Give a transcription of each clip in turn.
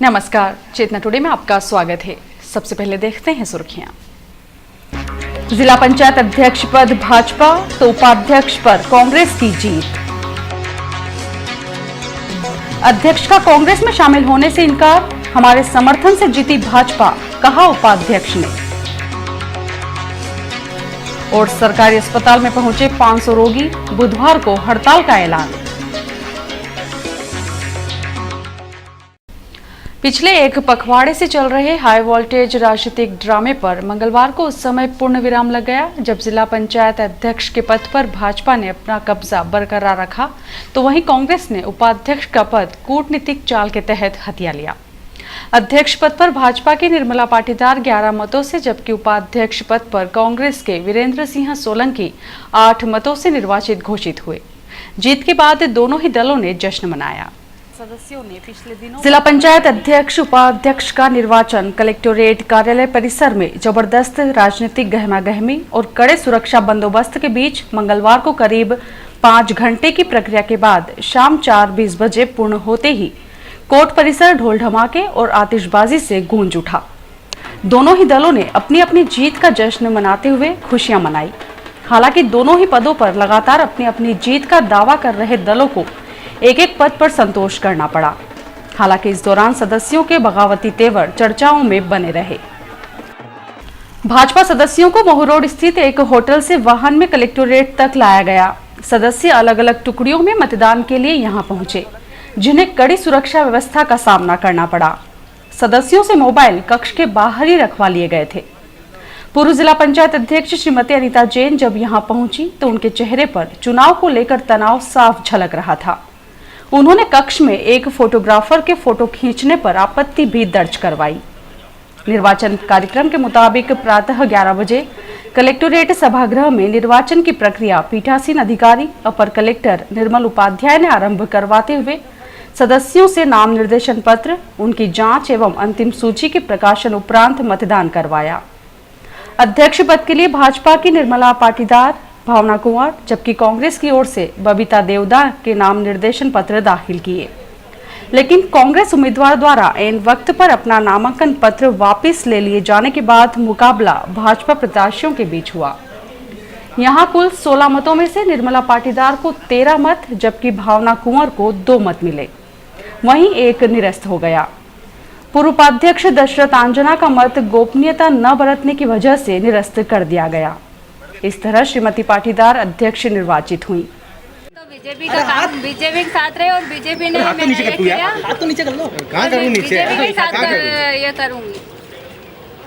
नमस्कार, चेतना टुडे में आपका स्वागत है। सबसे पहले देखते हैं सुर्खियां। जिला पंचायत अध्यक्ष पद भाजपा तो उपाध्यक्ष पर कांग्रेस की जीत। अध्यक्ष का कांग्रेस में शामिल होने से इनकार, हमारे समर्थन से जीती भाजपा, कहा उपाध्यक्ष ने। और सरकारी अस्पताल में पहुंचे 500 रोगी, बुधवार को हड़ताल का ऐलान। पिछले एक पखवाड़े से चल रहे हाई वोल्टेज राजनीतिक ड्रामे पर मंगलवार को उस समय पूर्ण विराम लग गया जब जिला पंचायत अध्यक्ष के पद पर भाजपा ने अपना कब्जा बरकरार रखा, तो वहीं कांग्रेस ने उपाध्यक्ष का पद कूटनीतिक चाल के तहत हथिया लिया। अध्यक्ष पद पर भाजपा की निर्मला पाटीदार 11 मतों से, जबकि उपाध्यक्ष पद पर कांग्रेस के वीरेंद्र सिंह सोलंकी 8 मतों से निर्वाचित घोषित हुए। जीत के बाद दोनों ही दलों ने जश्न मनाया। सदस्यों ने पिछले दिनों जिला पंचायत अध्यक्ष उपाध्यक्ष का निर्वाचन कलेक्टोरेट कार्यालय परिसर में जबरदस्त राजनीतिक गहमागहमी और कड़े सुरक्षा बंदोबस्त के बीच मंगलवार को करीब 5 घंटे की प्रक्रिया के बाद शाम 4:20 बजे पूर्ण होते ही कोर्ट परिसर ढोल ढमाके और आतिशबाजी से गूंज उठा। दोनों ही दलों ने अपनी अपनी जीत का जश्न मनाते हुए खुशियां मनाई। हालांकि दोनों ही पदों पर लगातार अपनी अपनी जीत का दावा कर रहे दलों को एक एक पद पर संतोष करना पड़ा। हालांकि इस दौरान सदस्यों के बगावती तेवर चर्चाओं में बने रहे। भाजपा सदस्यों को महू रोड स्थित एक होटल से वाहन में कलेक्टोरेट तक लाया गया। सदस्य अलग अलग टुकड़ियों में मतदान के लिए यहां पहुंचे, जिन्हें कड़ी सुरक्षा व्यवस्था का सामना करना पड़ा। सदस्यों से मोबाइल कक्ष के बाहर ही रखवा लिए गए थे। पूर्व जिला पंचायत अध्यक्ष श्रीमती अनीता जैन जब यहां पहुंची तो उनके चेहरे पर चुनाव को लेकर तनाव साफ झलक रहा था। उन्होंने कक्ष में एक फोटोग्राफर के फोटो खींचने पर आपत्ति भी दर्ज करवाई। निर्वाचन कार्यक्रम के मुताबिक प्रातः 11 बजे कलेक्टोरेट सभागृह में निर्वाचन की प्रक्रिया पीठासीन अधिकारी अपर कलेक्टर निर्मल उपाध्याय ने आरंभ करवाते हुए सदस्यों से नाम निर्देशन पत्र, उनकी जांच एवं अंतिम सूची के प्रकाशन उपरांत मतदान करवाया। अध्यक्ष पद के लिए भाजपा की निर्मला पाटीदार, भावना कुंवर, जबकि कांग्रेस की ओर से बबीता देवदा के नाम निर्देशन पत्र दाखिल किए, लेकिन कांग्रेस उम्मीदवार द्वारा ऐन वक्त पर अपना नामांकन पत्र वापस ले लिए जाने के बाद मुकाबला भाजपा प्रत्याशियों के बीच हुआ। यहां कुल 16 मतों में से निर्मला पाटीदार को 13 मत, जबकि भावना कुंवर को 2 मत मिले, वहीं एक निरस्त हो गया। पूर्व उपाध्यक्ष दशरथ आंजना का मत गोपनीयता न बरतने की वजह से निरस्त कर दिया गया। इस तरह श्रीमती पाटीदार अध्यक्ष निर्वाचित हुई। तो बीजेपी का काम बीजेपी के साथ रहे और बीजेपी ने मैंने ये किया। हाथ तो नीचे कर लो। कहाँ करूँ नीचे? बीजेपी के साथ ये करूँगी।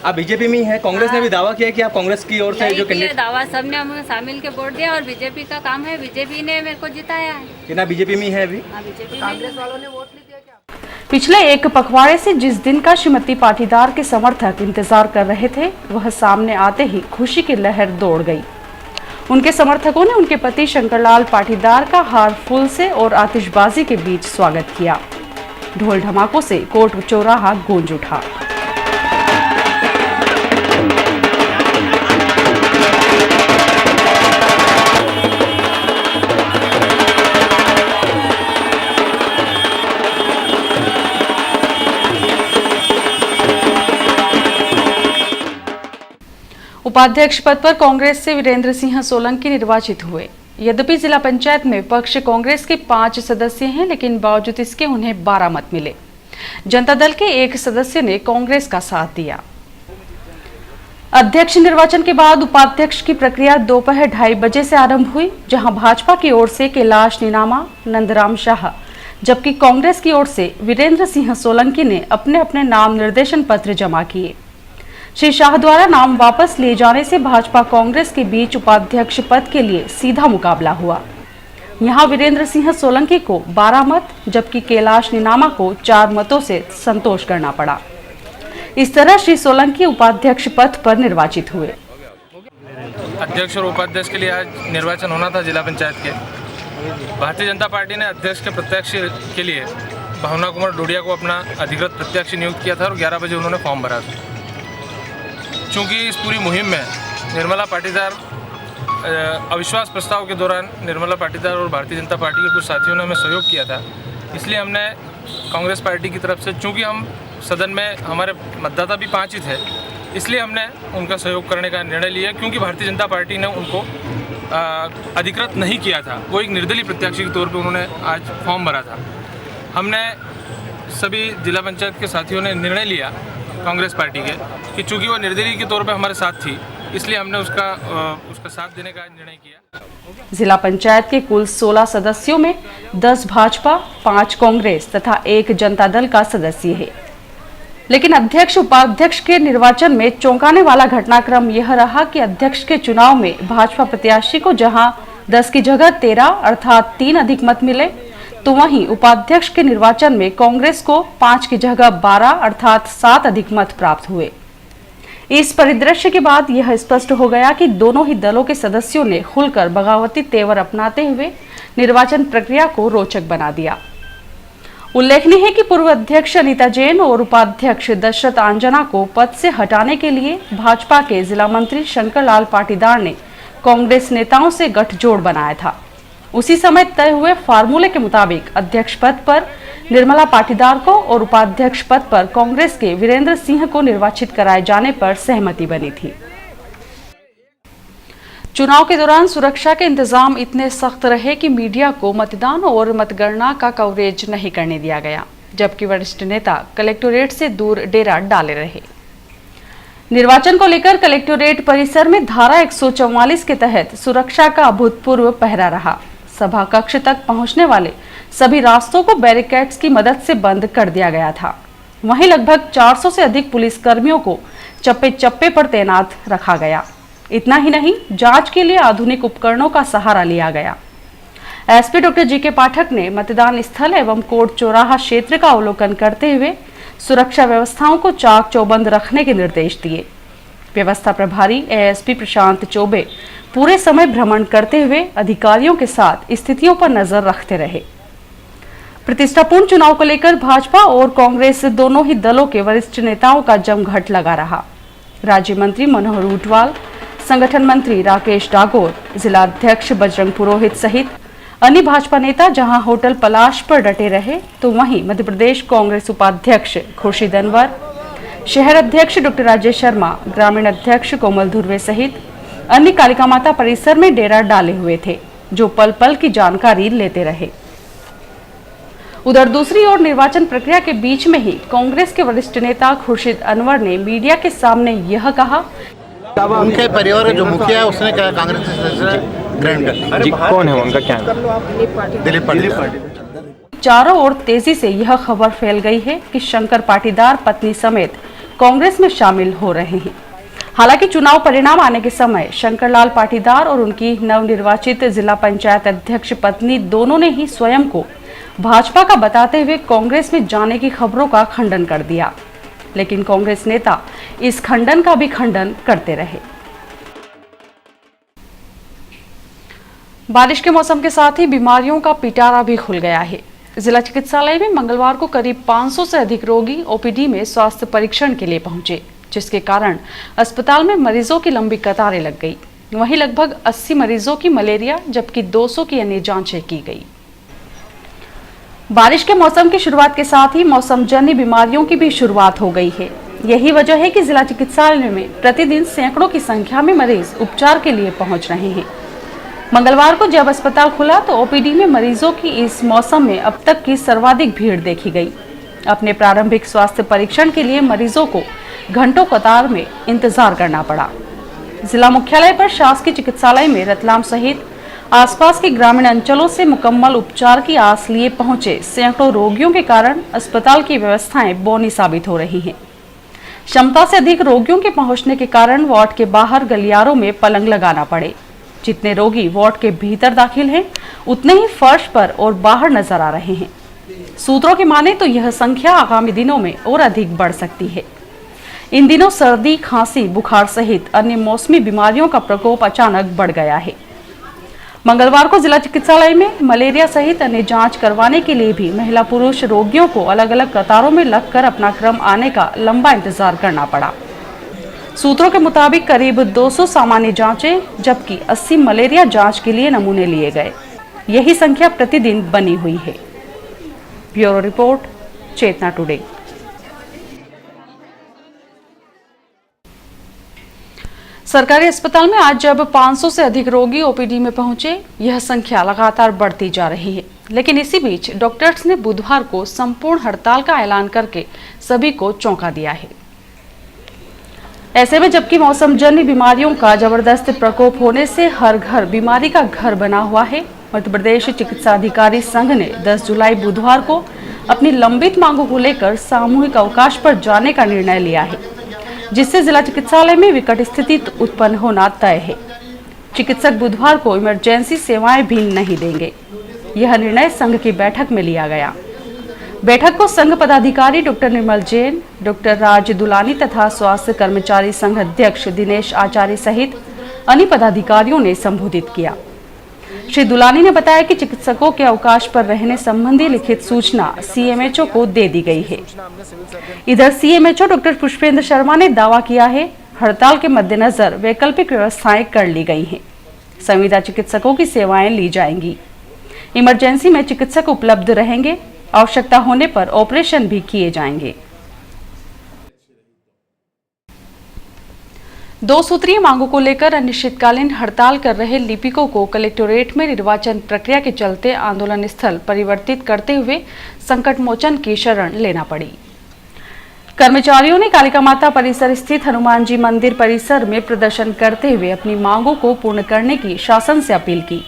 आप बीजेपी में ही है। कांग्रेस ने भी दावा किया कि आप कांग्रेस की ओर से जो कैंडिडेट दावा सबने हमें शामिल के वोट दिया और बीजेपी का काम है, बीजेपी ने मेरे को जिताया है। कितना बीजेपी में ही है अभी? बीजेपी कांग्रेस वालों ने वोट नहीं दिया क्या? पिछले एक पखवाड़े से जिस दिन का श्रीमती पाटीदार के समर्थक इंतजार कर रहे थे, वह सामने आते ही खुशी की लहर दौड़ गई। उनके समर्थकों ने उनके पति शंकरलाल पाटीदार का हार फूल से और आतिशबाजी के बीच स्वागत किया। ढोल धमाकों से कोर्ट चौराहा गूंज उठा। उपाध्यक्ष पद पर कांग्रेस से वीरेंद्र सिंह सोलंकी निर्वाचित हुए। यद्यपि जिला पंचायत में पक्ष कांग्रेस के 5 सदस्य हैं, लेकिन बावजूद इसके उन्हें 12 मत मिले। जनता दल के एक सदस्य ने कांग्रेस का साथ दिया। अध्यक्ष निर्वाचन के बाद उपाध्यक्ष की प्रक्रिया दोपहर 2:30 बजे से आरंभ हुई, जहां भाजपा की ओर से कैलाश नीनामा, नंदराम शाह, जबकि कांग्रेस की ओर से वीरेंद्र सिंह सोलंकी ने अपने अपने नाम निर्देशन पत्र जमा किए। श्री शाह द्वारा नाम वापस लिए जाने से भाजपा कांग्रेस के बीच उपाध्यक्ष पद के लिए सीधा मुकाबला हुआ। यहां वीरेंद्र सिंह सोलंकी को 12 मत, जबकि कैलाश नीनामा को 4 मतों से संतोष करना पड़ा। इस तरह श्री सोलंकी उपाध्यक्ष पद पर निर्वाचित हुए। अध्यक्ष और उपाध्यक्ष के लिए आज निर्वाचन होना था जिला पंचायत के। भारतीय जनता पार्टी ने अध्यक्ष के प्रत्याशी के लिए भावना कुमार डोडिया को अपना अधिकृत प्रत्याशी नियुक्त किया था और 11 बजे उन्होंने फॉर्म भरा था। चूँकि इस पूरी मुहिम में निर्मला पाटीदार अविश्वास प्रस्ताव के दौरान निर्मला पाटीदार और भारतीय जनता पार्टी के कुछ साथियों ने हमें सहयोग किया था, इसलिए हमने कांग्रेस पार्टी की तरफ से, चूँकि हम सदन में हमारे मतदाता भी 5 ही थे, इसलिए हमने उनका सहयोग करने का निर्णय लिया, क्योंकि भारतीय जनता पार्टी ने उनको अधिकृत नहीं किया था। वो एक निर्दलीय प्रत्याशी के तौर पे उन्होंने आज फॉर्म भरा था। हमने सभी जिला पंचायत के साथियों ने निर्णय लिया कांग्रेस पार्टी के कि चूँकि वो निर्दलीय के तौर पे हमारे साथ थी, इसलिए हमने उसका साथ देने का निर्णय किया। जिला पंचायत के कुल 16 सदस्यों में 10 भाजपा, 5 कांग्रेस तथा 1 जनता दल का सदस्य है। लेकिन अध्यक्ष उपाध्यक्ष के निर्वाचन में चौंकाने वाला घटनाक्रम यह रहा कि अध्यक्ष के चुनाव में भाजपा प्रत्याशी को जहां 10 की जगह 13 अर्थात 3 अधिक मत मिले, तो वहीं उपाध्यक्ष के निर्वाचन में कांग्रेस को 5 की जगह 12 अर्थात 7 अधिक मत प्राप्त हुए। इस परिदृश्य के बाद यह स्पष्ट हो गया कि दोनों ही दलों के सदस्यों ने खुलकर बगावती तेवर अपनाते हुए निर्वाचन प्रक्रिया को रोचक बना दिया। उल्लेखनीय है कि पूर्व अध्यक्ष अनीता जैन और उपाध्यक्ष दशरथ आंजना को पद से हटाने के लिए भाजपा के जिला मंत्री शंकर लाल पाटीदार ने कांग्रेस नेताओं से गठजोड़ बनाया था। उसी समय तय हुए फार्मूले के मुताबिक अध्यक्ष पद पर निर्मला पाटीदार को और उपाध्यक्ष पद पर कांग्रेस के वीरेंद्र सिंह को निर्वाचित कराए जाने पर सहमति बनी थी। चुनाव के दौरान सुरक्षा के इंतजाम इतने सख्त रहे कि मीडिया को मतदान और मतगणना का कवरेज नहीं करने दिया गया, जबकि वरिष्ठ नेता कलेक्टोरेट से दूर डेरा डाले रहे। निर्वाचन को लेकर कलेक्टोरेट परिसर में धारा 144 के तहत सुरक्षा का अभूतपूर्व पहरा रहा। सभा कक्ष तक पहुंचने वाले सभी रास्तों को बैरिकेड्स की मदद से बंद कर दिया गया था। वहीं लगभग 400 से अधिक पुलिस कर्मियों को चप्पे चप्पे पर तैनात रखा गया। इतना ही नहीं, जांच के लिए आधुनिक उपकरणों का सहारा लिया गया। SP doctor GK. पाठक ने मतदान स्थल एवं कोर्ट चौराहा क्षेत्र का अवलोकन करते हुए सुरक्षा व्यवस्थाओं को चाक चौबंद रखने के निर्देश दिए। व्यवस्था प्रभारी एएसपी प्रशांत चौबे पूरे समय भ्रमण करते हुए अधिकारियों के साथ स्थितियों पर नजर रखते रहे। प्रतिष्ठापूर्ण चुनाव को लेकर भाजपा और कांग्रेस दोनों ही दलों के वरिष्ठ नेताओं का जमघट लगा रहा। राज्य मंत्री मनोहर ऊंटवाल, संगठन मंत्री राकेश डागोर, जिला अध्यक्ष बजरंग पुरोहित सहित अन्य भाजपा नेता जहां होटल पलाश पर डटे रहे, तो वहीं मध्य प्रदेश कांग्रेस उपाध्यक्ष खुर्शीद अनवर, शहर अध्यक्ष डॉक्टर राजेश शर्मा, ग्रामीण अध्यक्ष कोमल धुर्वे सहित अन्य कालिका माता परिसर में डेरा डाले हुए थे, जो पल पल की जानकारी लेते रहे। उधर दूसरी ओर निर्वाचन प्रक्रिया के बीच में ही कांग्रेस के वरिष्ठ नेता खुर्शीद अनवर ने मीडिया के सामने यह कहा, उनके परिवार का जो मुखिया है उसने कहा कांग्रेस से ग्रहण कर जी। कौन है उनका, क्या दिलीप पाटीदार। चारों ओर तेजी से यह खबर फैल गई है कि शंकर पाटीदार पत्नी समेत कांग्रेस में शामिल हो रहे हैं। हालांकि चुनाव परिणाम आने के समय शंकर लाल पाटीदार और उनकी नवनिर्वाचित जिला पंचायत अध्यक्ष पत्नी दोनों ने ही स्वयं को भाजपा का बताते हुए कांग्रेस में जाने की खबरों का खंडन कर दिया, लेकिन कांग्रेस नेता इस खंडन का भी खंडन करते रहे। बारिश के मौसम के साथ ही बीमारियों का पिटारा भी खुल गया है। जिला चिकित्सालय में मंगलवार को करीब 500 से अधिक रोगी ओपीडी में स्वास्थ्य परीक्षण के लिए पहुंचे, जिसके कारण अस्पताल में मरीजों की लंबी कतारें लग गई। वहीं लगभग 80 मरीजों की मलेरिया जबकि 200 की अन्य जांचें की गई। बारिश के मौसम की शुरुआत के साथ ही मौसमजन्य बीमारियों की भी शुरुआत हो गई है। यही वजह है कि जिला चिकित्सालय में प्रतिदिन सैकड़ों की संख्या में मरीज उपचार के लिए पहुंच रहे हैं। मंगलवार को जब अस्पताल खुला तो ओपीडी में मरीजों की इस मौसम में अब तक की सर्वाधिक भीड़ देखी गई। अपने प्रारंभिक स्वास्थ्य परीक्षण के लिए मरीजों को घंटों कतार में इंतजार करना पड़ा। जिला मुख्यालय पर शासकीय चिकित्सालय में रतलाम सहित आसपास के ग्रामीण अंचलों से मुकम्मल उपचार की आस लिए पहुंचे सैकड़ों रोगियों के कारण अस्पताल की व्यवस्थाएं बौनी साबित हो रही हैं। क्षमता से अधिक रोगियों के पहुंचने के कारण वार्ड के बाहर गलियारों में पलंग लगाना पड़े। जितने रोगी वार्ड के भीतर दाखिल हैं, उतने ही फर्श पर और बाहर नजर आ रहे हैं। सूत्रों की माने तो यह संख्या आगामी दिनों में और अधिक बढ़ सकती है। इन दिनों सर्दी, खांसी, बुखार सहित अन्य मौसमी बीमारियों का प्रकोप अचानक बढ़ गया है। मंगलवार को जिला चिकित्सालय में मलेरिया सहित अन्य जांच करवाने के लिए भी महिला पुरुष रोगियों को अलग अलग कतारों में लगकर अपना क्रम आने का लंबा इंतजार करना पड़ा। सूत्रों के मुताबिक करीब 200 सामान्य जांचें जबकि 80 मलेरिया जांच के लिए नमूने लिए गए। यही संख्या प्रतिदिन बनी हुई है। ब्यूरो रिपोर्ट, चेतना टुडे। सरकारी अस्पताल में आज जब 500 से अधिक रोगी ओपीडी में पहुंचे, यह संख्या लगातार बढ़ती जा रही है। लेकिन इसी बीच डॉक्टर्स ने बुधवार को संपूर्ण हड़ताल का ऐलान करके सभी को चौंका दिया है। ऐसे में जबकि मौसमजन्य बीमारियों का जबरदस्त प्रकोप होने से हर घर बीमारी का घर बना हुआ है, मध्य प्रदेश चिकित्सा अधिकारी संघ ने 10 जुलाई बुधवार को अपनी लंबित मांगों को लेकर सामूहिक अवकाश पर जाने का निर्णय लिया है, जिससे जिला चिकित्सालय में विकट स्थिति उत्पन्न होना तय है। चिकित्सक बुधवार को इमरजेंसी सेवाएं भी नहीं देंगे। यह निर्णय संघ की बैठक में लिया गया। बैठक को संघ पदाधिकारी डॉक्टर निर्मल जैन, डॉक्टर राज दुलानी तथा स्वास्थ्य कर्मचारी संघ अध्यक्ष दिनेश आचार्य सहित अन्य पदाधिकारियों ने संबोधित किया। श्री दुलानी ने बताया कि चिकित्सकों के अवकाश पर रहने संबंधी लिखित सूचना सीएमएचओ को दे दी गई है। इधर सीएमएचओ डॉक्टर पुष्पेंद्र शर्मा ने दावा किया है, हड़ताल के मद्देनजर वैकल्पिक व्यवस्थाएं कर ली गई हैं। संविदा चिकित्सकों की सेवाएं ली जाएंगी। इमरजेंसी में चिकित्सक उपलब्ध रहेंगे। आवश्यकता होने पर ऑपरेशन भी किए जाएंगे। 2 सूत्रीय मांगों को लेकर अनिश्चितकालीन हड़ताल कर रहे लिपिकों को कलेक्टोरेट में निर्वाचन प्रक्रिया के चलते आंदोलन स्थल परिवर्तित करते हुए संकट मोचन की शरण लेना पड़ी। कर्मचारियों ने कालिका माता परिसर स्थित हनुमान जी मंदिर परिसर में प्रदर्शन करते हुए अपनी मांगों को पूर्ण करने की शासन से अपील की।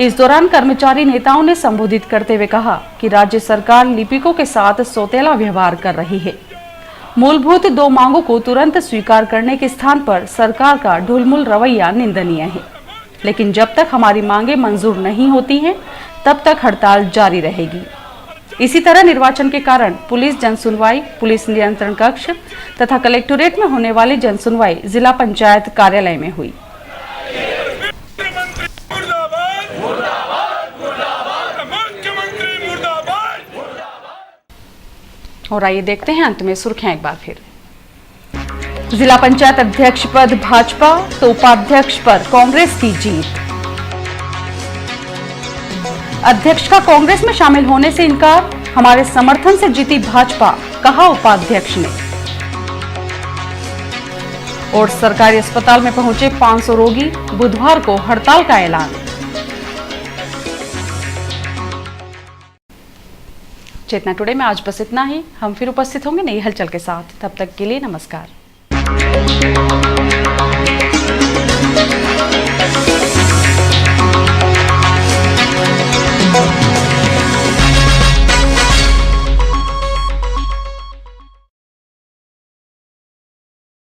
इस दौरान कर्मचारी नेताओं ने संबोधित करते हुए कहा कि राज्य सरकार लिपिकों के साथ सौतेला व्यवहार कर रही है। मूलभूत 2 मांगों को तुरंत स्वीकार करने के स्थान पर सरकार का ढुलमुल रवैया निंदनीय है। लेकिन जब तक हमारी मांगें मंजूर नहीं होती हैं, तब तक हड़ताल जारी रहेगी। इसी तरह निर्वाचन के कारण पुलिस जनसुनवाई, पुलिस नियंत्रण कक्ष तथा कलेक्टोरेट में होने वाली जनसुनवाई जिला पंचायत कार्यालय में हुई। और आइए देखते हैं अंत में सुर्खियां एक बार फिर। जिला पंचायत अध्यक्ष पद भाजपा तो उपाध्यक्ष पर कांग्रेस की जीत। अध्यक्ष का कांग्रेस में शामिल होने से इनकार, हमारे समर्थन से जीती भाजपा, कहा उपाध्यक्ष ने। और सरकारी अस्पताल में पहुंचे 500 रोगी, बुधवार को हड़ताल का ऐलान। चेतना टुडे में आज बस इतना ही। हम फिर उपस्थित होंगे नई हलचल के साथ। तब तक के लिए नमस्कार।